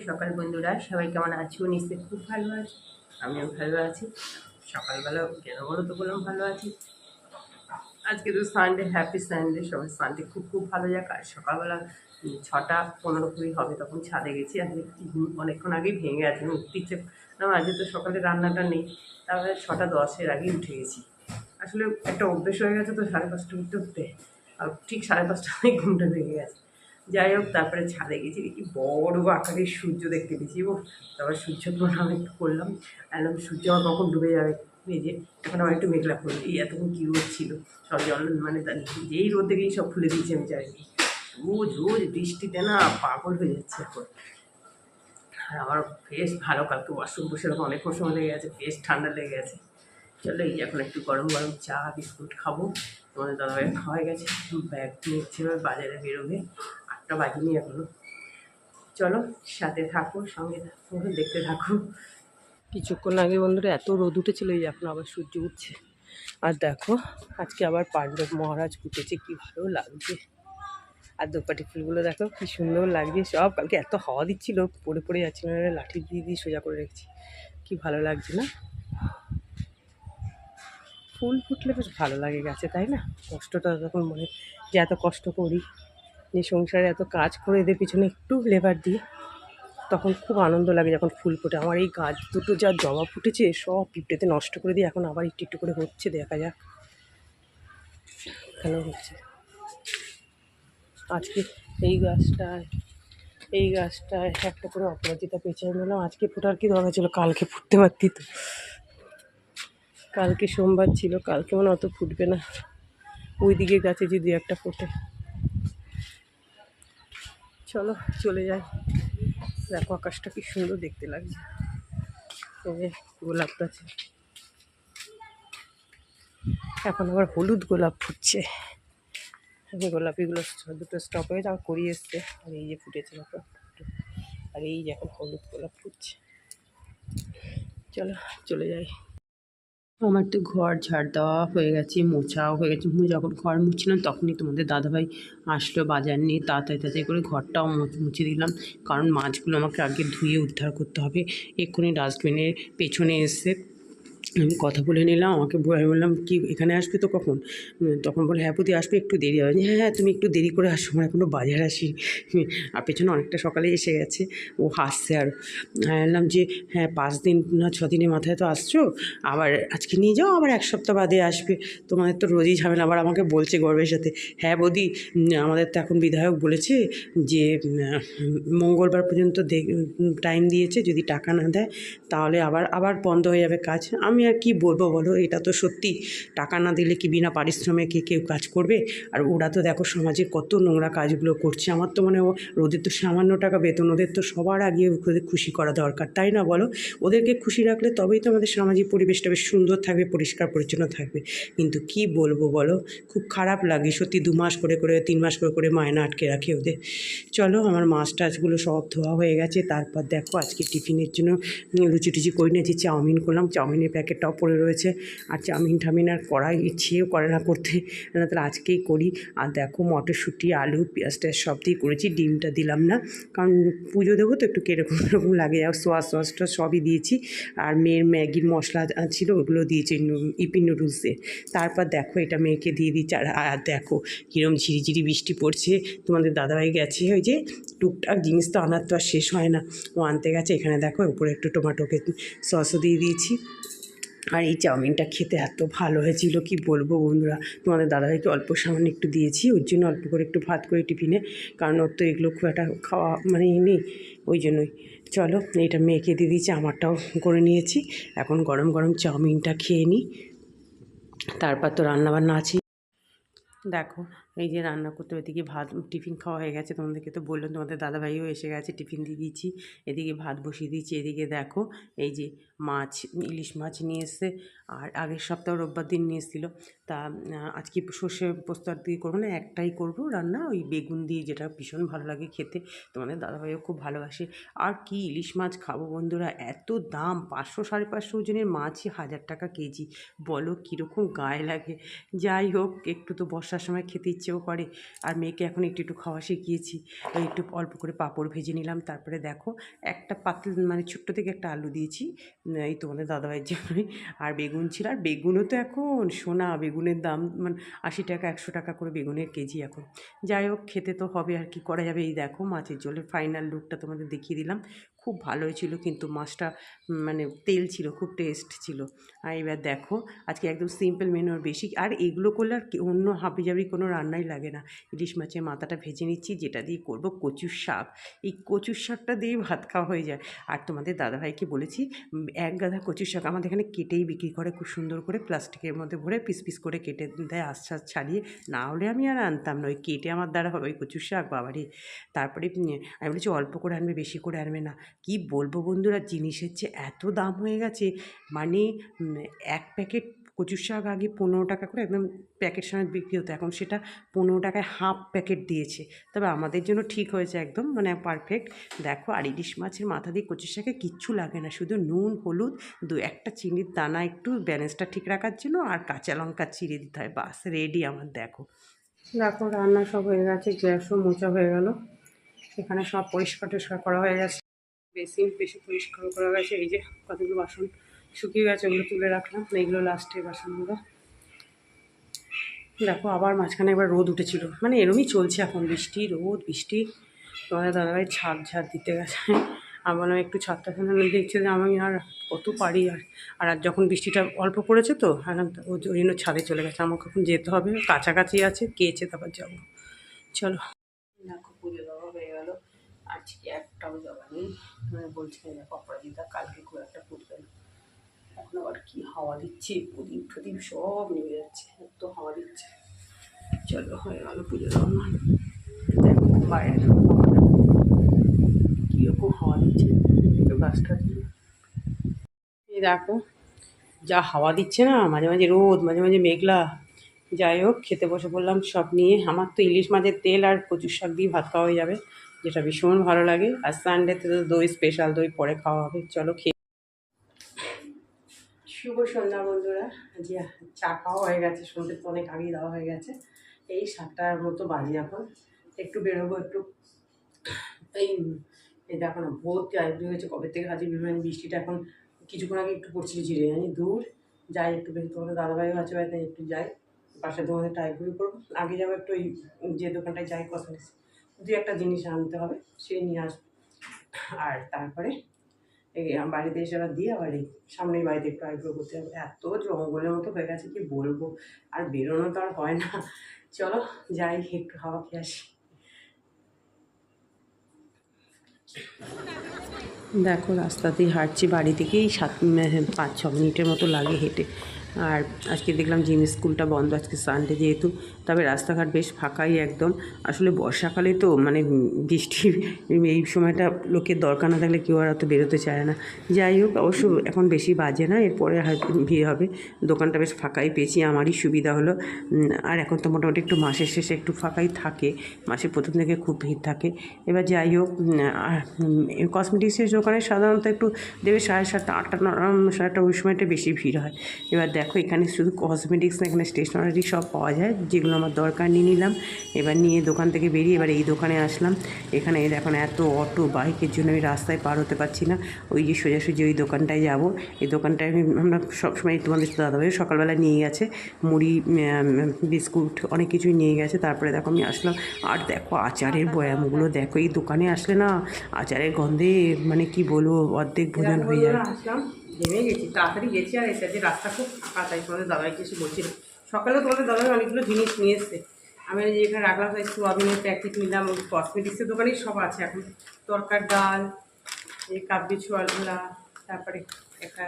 সকাল বন্ধুরা, সবাই কেমন আছো? নিশ্চয়ই খুব ভালো আছি, আমিও ভালো আছি। সকালবেলা কেন বলো তো বললাম ভালো আছি, আজকে তো সানডে, হ্যাপি সানডে। সবাই সানডে খুব খুব ভালো যাক। আর সকালবেলা 6:15 হবে তখন ছাদে গেছি। আজকে অনেকক্ষণ আগেই ভেঙে গেছে, আমি উঠতে ইচ্ছে না, আজকে তো সকালে রান্নাটা নেই, তাহলে 6:10-এর আগেই উঠে গেছি। আসলে একটা অভ্যেস হয়ে গেছে তো 5:30 উঠতে উঠতে, আর ঠিক 5:30 ঘুমটা ভেঙে গেছে। যাই হোক, তারপরে ছাদে গেছি, দেখি বড় আকারের সূর্য দেখতে পেয়েছি। ও তারপর সূর্য প্রণাম একটু করলাম, একদম সূর্য আমার কখন ডুবে যাবে মেঝে। এখন আমার একটু মেঘলা করলো, এই এতক্ষণ কী রোদ ছিল, সব জল মানে যেই রোদ দেখেই সব খুলে দিয়েছি আমি চারিদিকে। রোজ রোজ বৃষ্টিতে না পাগল হয়ে যাচ্ছে এখন। আর আমার বেশ ভালো, কালকে ওয়াশরুম বসে এরকম অনেকক্ষণ সময় লেগে গেছে, বেশ ঠান্ডা লেগে গেছে। চলো, এই এখন একটু গরম গরম চা বিস্কুট খাবো। তোমাদের দাদাভাই খাওয়া গেছে, ব্যাগ নিচ্ছে এবার বাজারে বেরোবে, 8টা বাজিনি এখনো। চলো সাথে থাকো, সঙ্গে থাকো, দেখতে থাকো। কিছুক্ষণ আগে বন্ধুরা এত রোদ উঠেছিল, এই এখন আবার সূর্য উঠছে। আর দেখো, আজকে আবার পাণ্ডব মহারাজ ফুটেছে, কি ভালো লাগছে। আর দোপাটি ফুলগুলো দেখো কি সুন্দর লাগছে সব। কালকে এত হাওয়া দিচ্ছিল, পড়ে পড়ে যাচ্ছিল, লাঠি দিয়ে দিয়ে সোজা করে রেখেছি। কি ভালো লাগছে না? ফুল ফুটলে বেশ ভালো লাগে গাছে, তাই না? কষ্টটা যখন মনে যে এত কষ্ট করি, যে সংসারে এত কাজ করে এদের পিছনে একটু লেবার দিই, তখন খুব আনন্দ লাগে যখন ফুল ফোটে। আমার এই গাছ দুটো যা জবা ফুটেছে সব পিঁপড়েতে নষ্ট করে দিয়ে, এখন আবার একটু একটু করে হচ্ছে, দেখা যাক। এখানেও হচ্ছে আজকে। এই গাছটায় একটা করে অপরাজিতা পেঁচে নিলাম। আজকে ফোটার কি দরকার ছিল, কালকে ফুটতে পারতি তো। কালকে সোমবার ছিল, কালকে মানে অত ফুটবে না, ওই দিকে গাছে যদি একটা ফোটে। চলো চলে যাই। দেখো আকাশটা কি সুন্দর দেখতে লাগছে। এই যে গোলাপ গাছে এখন আবার হলুদ গোলাপ ফুটছে। গোলাপিগুলো দুটো স্টপ হয়ে যাওয়া করিয়ে এসছে, আর এই যে ফুটেছে দেখো। আর এই যে এখন হলুদ গোলাপ ফুটছে। চলো চলে যাই। আমার তো ঘর ঝাড় দেওয়া হয়ে গেছে, মোছাও হয়ে গেছে। আমি যখন ঘর মুছছিলাম তখনই তোমাদের দাদাভাই আসলো বাজার নিয়ে, তাড়াতাড়ি তাড়াতাড়ি করে ঘরটাও মুছে দিলাম, কারণ মাছগুলো আমাকে আগে ধুয়ে উদ্ধার করতে হবে। এক্ষুনি ডাস্টবিনের পেছনে এসে আমি কথা বলে নিলাম। আমি বললাম কি এখানে আসবে তো কখন? তখন বলে হ্যাঁ প্রতি আসবে, একটু দেরি হবে। হ্যাঁ হ্যাঁ তুমি একটু দেরি করে আসো, আমার এখনও বাজার আসি। আর পেছনে অনেকটা সকালে এসে গেছে। ও হাসছে। আর বললাম যে হ্যাঁ 5 দিন না 6 দিনের মাথায় তো আসছো, আবার আজকে নিয়ে যাও, আবার 1 সপ্তাহ বাদে আসবে। তোমাদের তো রোজই ঝামেলা। আবার আমাকে বলছে গর্বের সাথে, হ্যাঁ বৌদি আমাদের তো এখন বিধায়ক বলেছে যে মঙ্গলবার পর্যন্ত টাইম দিয়েছে, যদি টাকা না দেয় তাহলে আবার বন্ধ হয়ে যাবে কাজ। আমি আর কি বলবো বলো, এটা তো সত্যি। টাকা না দিলে কি বিনা পারিশ্রমিকে কেউ কাজ করবে? আর ওরা তো দেখো সমাজে কত নোংরা কাজগুলো করছে। আমার তো মনে হয় ওদের তো সামান্য টাকা বেতন, ওদের তো সবার আগে ওদের খুশি করা দরকার, তাই না বলো? ওদেরকে খুশি রাখলে তবেই তো আমাদের সামাজিক পরিবেশটা বেশ সুন্দর থাকবে, পরিষ্কার পরিচ্ছন্ন থাকবে। কিন্তু কি বলবো বলো, খুব খারাপ লাগে সত্যি। 2 মাস করে করে 3 মাস করে করে মায়না আটকে রাখে ওদের। চলো আমার মাছ টাছগুলো সব ধোয়া হয়ে গেছে। তারপর দেখো আজকে টিফিনের জন্য লুচি টুচি করে নিয়েছি, চাউমিন করলাম, চাউমিনের প্যাকেটটাও পড়ে রয়েছে। আর চাউমিন ঠামিন আর করাই ইচ্ছেও করে না করতে, না তাহলে আজকেই করি। আর দেখো মটরশুঁটি আলু পেঁয়াজ টেয়াজ সব দিয়ে করেছি, ডিমটা দিলাম না, কারণ পুজো দেবো তো একটু কীরকম এরকম লাগে। আর সসটা সবই দিয়েছি। আর মেয়ের ম্যাগির মশলা ছিল ওগুলো দিয়েছি ইপি নুডলসে। তারপর দেখো এটা মেয়েকে দিয়ে দিচ্ছি। আর দেখো কীরকম ঝিরিঝিরি বৃষ্টি পড়ছে। তোমাদের দাদাভাই গেছে, ওই যে টুকটাক জিনিস তো আনার তো আর শেষ হয় না, ও আনতে গেছে। এখানে দেখো উপরে একটু টমেটোকে সসও দিয়ে দিয়েছি। আর এই চাউমিনটা খেতে এত ভালো হয়েছিল কি বলবো বন্ধুরা। তোমাদের দাদাভাইকে অল্প সামান্য একটু দিয়েছি, ওর জন্য অল্প করে একটু ভাত করে টিফিনে, কারণ ওর তো এগুলো খুব একটা খাওয়া মানে নেই, ওই জন্যই। চলো এইটা মেয়েকে দিয়ে দিয়েছি, আমারটাও করে নিয়েছি। এখন গরম গরম চাউমিনটা খেয়ে নিই, তারপর তো রান্নাবান্না আছে। দেখো এই যে রান্না করতে, এদিকে ভাত টিফিন খাওয়া হয়ে গেছে, তোমাদেরকে তো বললাম। তোমাদের দাদাভাইও এসে গেছে, টিফিন দিয়ে দিয়েছি। এদিকে ভাত বসিয়ে দিয়েছি। এদিকে দেখো এই যে মাছ, ইলিশ মাছ নিয়ে এসছে। আর আগের সপ্তাহ রোববার দিন নিয়ে এসেছিলো। তা আজকে সর্ষে পোস্ত আর দিয়ে করবো না, একটাই করবো রান্না, ওই বেগুন দিয়ে, যেটা ভীষণ ভালো লাগে খেতে। তোমাদের দাদাভাইও খুব ভালোবাসে। আর কি ইলিশ মাছ খাবো বন্ধুরা, এত দাম! 500 550 ওজনের মাছই 1000 টাকা কেজি। বলো কীরকম গায়ে লাগে। যাই হোক, একটু তো বর্ষার সময় খেতে ইচ্ছেও করে। আর মেয়েকে এখন একটু একটু খাওয়া শিখিয়েছি। ওই একটু অল্প করে পাঁপড় ভেজে নিলাম। তারপরে দেখো একটা পাতল মানে ছোট্ট থেকে একটা আলু দিয়েছি, এই তোমাদের দাদাভাইয়ের জন্যই। আর বেগুন ছিল, আর বেগুনও তো এখন সোনা, বেগুনের দাম মানে 80 টাকা 100 টাকা করে বেগুনের কেজি এখন। যাই হোক, খেতে তো হবে, আর কি করা যাবে। এই দেখো মাছের ঝোলের ফাইনাল লুকটা তোমাদের দেখিয়ে দিলাম। খুব ভালো হয়েছিল কিন্তু মাছটা, মানে তেল ছিল, খুব টেস্ট ছিল। আর এবার দেখো আজকে একদম সিম্পল মেনু, আর বেশি আর এগুলো করলে আর অন্য হাবিজাবি কোনো রান্নাই লাগে না। ইলিশ মাছের মাথাটা ভেজে নিচ্ছি, যেটা দিয়ে করবো কচুর শাক। এই কচুর শাকটা দিয়ে ভাত খাওয়া হয়ে যায়। আর তোমাদের দাদাভাইকে বলেছি এক গাদা কচুর শাক আমাদের এখানে কেটেই বিক্রি করে, খুব সুন্দর করে প্লাস্টিকের মধ্যে ভরে পিস পিস করে কেটে দেয়, আশ্বাস ছাড়িয়ে। না হলে আমি আর আনতাম না, ওই কেটে আমার দ্বারা হবে ওই কচুর শাক, বাবারই। তারপরে আমি বলেছি অল্প করে আনবে, বেশি করে আনবে না। কি বলবো বন্ধুরা, জিনিসের চেয়ে এত দাম হয়ে গেছে। মানে এক প্যাকেট কচুর শাক আগে 15 টাকা করে একদম প্যাকেট সমেত বিক্রি হতো, এখন সেটা 15 টাকায় হাফ প্যাকেট দিয়েছে। তবে আমাদের জন্য ঠিক হয়েছে একদম, মানে পারফেক্ট। দেখো, আর ইলিশ মাছের মাথা দিয়ে কচুর শাকে কিচ্ছু লাগে না, শুধু নুন, হলুদ, একটা চিনির দানা, একটু ব্যালেন্সটা ঠিক রাখার জন্য, আর কাঁচা লঙ্কা চিড়ে দিতে হয়, বাস রেডি আমার। দেখো দেখো রান্না সব হয়ে গেছে, গ্যাসও মোচা হয়ে গেল, এখানে সব পরিষ্কার টরিষ্কার করা হয়ে গেছে, বেসিন বেশি পরিষ্কার করা গেছে। এই যে কতগুলো বাসন শুকিয়ে গেছে, ওগুলো তুলে রাখলাম, এইগুলো লাস্টের বাসনগুলো। দেখো আবার মাঝখানে একবার রোদ উঠেছিল, মানে এরমই চলছে এখন, বৃষ্টি রোদ বৃষ্টি। তোমাদের দাদাভাই ছাদ ঝাড় দিতে গেছে, আমার একটু ছাদটা ফেলে দেখছে যে আমি আর কত পারি। আর যখন বৃষ্টিটা অল্প পড়েছে তো, আর ওই জন্য ছাদে চলে গেছে। আমাকে এখন যেতে হবে, কাছাকাছি আছে, কেচে তারপর যাবো। চলো। দেখো পুজো দেওয়া হয়ে গেল, আজকে একটাও যাওয়া নেই। বলছে অপরাজিতা কালকে খুব একটা ফুটবে না। এখন আবার কি হাওয়া দিচ্ছে, প্রদীপ টদীপ সব নেমে যাচ্ছে, এত হাওয়া দিচ্ছে। চলো, হয়ে গেল পুজো দেওয়া। দেখো বাইরের হাওয়াটা কীরকম হাওয়া দিচ্ছে, তো গাছটা দিয়ে। এই দেখো যা হাওয়া দিচ্ছে না, মাঝে মাঝে রোদ, মাঝে মাঝে মেঘলা। যাই হোক, খেতে বসে পড়লাম সব নিয়ে। আমার তো ইলিশ মাছের তেল আর কচুর শাক দিয়ে ভাত খাওয়া হয়ে যাবে, যেটা ভীষণ ভালো লাগে। আর সানডেতে তো দই, স্পেশাল দই পরে খাওয়া হবে। চলো খেয়ে। শুভ সন্ধ্যা বন্ধুরা, যে চা খাওয়া হয়ে গেছে, সন্ধ্যে তো অনেক আগেই দেওয়া হয়ে গেছে। এই 7টার মতো বাজে এখন, একটু বেরোবো একটু। এই দেখো না, ভোরতে আইব্রি হয়েছে কবে থেকে হাজির বিমান। বৃষ্টিটা এখন কিছুক্ষণ আগে একটু পড়ছিল, ঝিরে জানি দূর। যাই একটু বেশি, তোমাদের দাদাভাইও আছে বাড়িতে, একটু যাই পাশে দোকানে টাইগুলো করবো। আগে যাবো একটু ওই যে দোকানটায় যাই কসমেটিক্স, দু একটা জিনিস আনতে হবে, সে নিয়ে আসবো। আর তারপরে এই বাড়িতে এসে আবার দিয়ে আবার এই সামনের বাড়িতে একটু আইব্রো করতে হবে। এত জঙ্গলের মতো হয়ে গেছে, কি বলবো, আর বেরোনো তো আর হয় না। চলো যাই, একটু হাওয়া খেয়ে আসি। দেখো রাস্তাতেই হাঁটছি, বাড়ি থেকেই 5-6 মিনিটের মতো লাগে হেঁটে। আর আজকে দেখলাম জিম স্কুলটা বন্ধ, আজকে সানডে যেহেতু। তবে রাস্তাঘাট বেশ ফাঁকাই একদম। আসলে বর্ষাকালে তো মানে বৃষ্টির এই সময়টা লোকের দরকার না থাকলে কেউ আর অত বেরোতে চায় না। যাই হোক, অবশ্য এখন বেশি বাজে না, এরপরে হয়তো ভিড় হবে। দোকানটা বেশ ফাঁকাই পেয়েছি, আমারই সুবিধা হলো। আর এখন তো মোটামুটি একটু মাসের শেষে একটু ফাঁকাই থাকে, মাসের প্রথম থেকে খুব ভিড় থাকে। এবার যাই হোক, আর কসমেটিক্সের দোকানে সাধারণত একটু দেবে 7:30 8টা 7টা, ওই সময়টা বেশি ভিড় হয়। এবার দেখো এখানে শুধু কসমেটিক্স না, এখানে স্টেশনারি সব পাওয়া যায়, যেগুলো আমার দরকার নিয়ে নিলাম। এবার নিয়ে দোকান থেকে বেরিয়ে এবার এই দোকানে আসলাম। এখানে দেখো এত অটো বাইকের জন্য আমি রাস্তায় পার হতে পারছি না। ওই যে সোজাসুজি ওই দোকানটায় যাব। এই দোকানটায় আমরা সবসময়, তোমাদের দাদাভাই সকালবেলা নিয়ে গেছে মুড়ি, বিস্কুট, অনেক কিছুই নিয়ে গেছে। তারপরে দেখো আমি আসলাম, আর দেখো আচারের বয়ামগুলো দেখো, এই দোকানে আসলে না আচারের গন্ধে মানে কি বলবো, অর্ধেক ভোজন হয়ে যায়। আসলাম, নেমে গেছি, তাড়াতাড়ি গেছি। আর এসে যে রাস্তা খুব ফাঁকা, তাই তোমাদের দাদাভাইকে এসে বলছিল। সকালেও তোমাদের দাদাভাই অনেকগুলো জিনিস নিয়ে এসছে। আমি যেখানে রাখলাম তাই সোয়াবিনের প্যাকেট নিলাম। ওই কসমেটিক্সের দোকানেই সব আছে এখন, তরকার ডাল, এই কাবলি ছোয়ালা, তারপরে একটা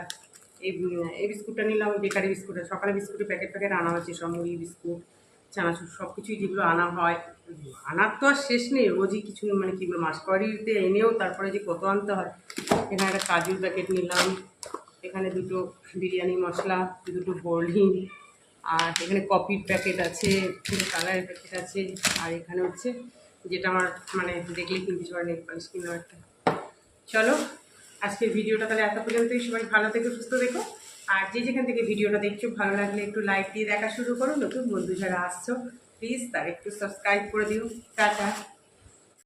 এই বিস্কুটটা নিলাম, বেকারি বিস্কুট। সকালে বিস্কুটের প্যাকেট আনা হয়েছে, সব মুড়ি বিস্কুট, চানাচুর, সব কিছুই যেগুলো আনা হয়। আনার তো আর শেষ নেই, রোজই কিছু মানে কীগুলো মাসকাবাড়িতে এনেও তারপরে যে কত আনতে হয়। এখানে একটা কাজুর প্যাকেট নিলাম, এখানে দুটো বিরিয়ানি মশলা, দুটো বোরলিন, আর এখানে কপির প্যাকেট আছে, কালারের প্যাকেট আছে, আর এখানে হচ্ছে যেটা আমার মানে দেখলে কিনতে পারে নেল পালিশ কিনো একটা। চলো আজকের ভিডিওটা তাহলে এত পর্যন্তই। সবাই ভালো থেকো, সুস্থ দেখো। আর যে যেখান থেকে ভিডিওটা দেখছো ভালো লাগলে একটু লাইক দিয়ে দেখা শুরু করো। নতুন বন্ধু যারা আসছো প্লিজ তার একটু সাবস্ক্রাইব করে দিও। টাটা।